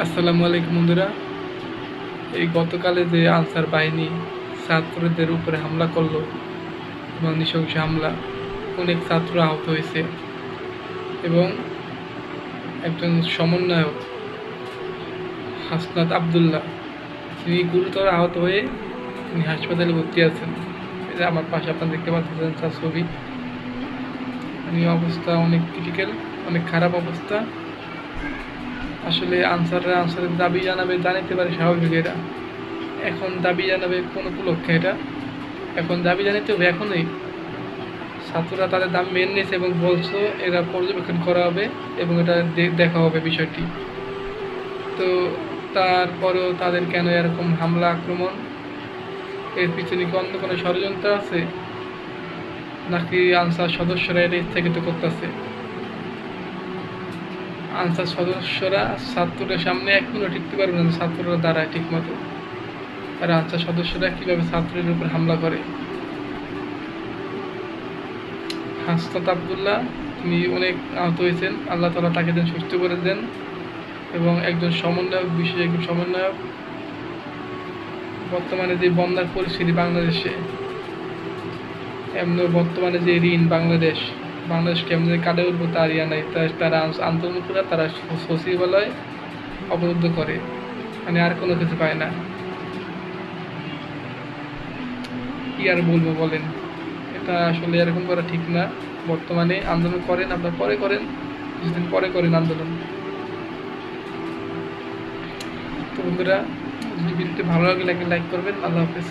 আসসালামু আলাইকুম বন্ধুরা। এই গতকালে যে আনসার বাহিনী ছাত্রদের উপরে হামলা করলো এবং নৃশংস হামলা, অনেক ছাত্র আহত হয়েছে এবং একজন সমন্বয়ক হাসনাত আবদুল্লাহ তিনি গুরুতর আহত হয়ে তিনি হাসপাতালে ভর্তি আছেন। এটা আমার পাশে আপনারা দেখতে পাচ্ছেন তার ছবি। তিনি অবস্থা অনেক ক্রিটিক্যাল, অনেক খারাপ অবস্থা। আসলে আনসারের দাবি জানাবে, জানাতে পারে স্বাভাবিক। এরা এখন দাবি জানাবে কোন উপলক্ষে? এটা এখন দাবি জানাতে হবে এখনই। ছাত্ররা তাদের দাবি মেনে নিয়েছে এবং বলছে এরা পর্যবেক্ষণ করা হবে এবং এটা দেখা হবে বিষয়টি। তো তারপরেও তাদের কেন এরকম হামলা আক্রমণ? এর পিছনে কি অন্য কোনো ষড়যন্ত্র আছে, নাকি আনসার সদস্যরা এটা ইচ্ছাকৃত করতেছে? আনসার সদস্যরা ছাত্রদের সামনে এক মিনিট টিকতে পারবে না, ছাত্ররা দাঁড়ায় ঠিক মতো। আর আনসার সদস্যরা কীভাবে ছাত্রদের উপর হামলা করে? হাসনাত আবদুল্লাহ তিনি অনেক আহত হয়েছেন, আল্লাহ তাআলা তাকে যেন সুস্থ করে দেন। এবং একজন সমন্বয়ক, বিশেষ একজন সমন্বয়ক। বর্তমানে যে বন্যার পরিস্থিতি বাংলাদেশে, এমনি বর্তমানে যে ঋণ বাংলাদেশ কেমন কাটে উঠবো তার ইয়া নাই। তারা আন্দোলন করে, তারা সচিবালয় অবরুদ্ধ করে, মানে আর কোনো কিছু পায় না। কি আর বলবো বলেন? এটা আসলে এরকম করা ঠিক না। বর্তমানে আন্দোলন করেন, আপনার পরে করেন, কিছুদিন পরে করেন আন্দোলন। তো বন্ধুরা, যদি ভিডিওটি ভালো লাগলে লাইক করবেন। আল্লাহ হাফেজ।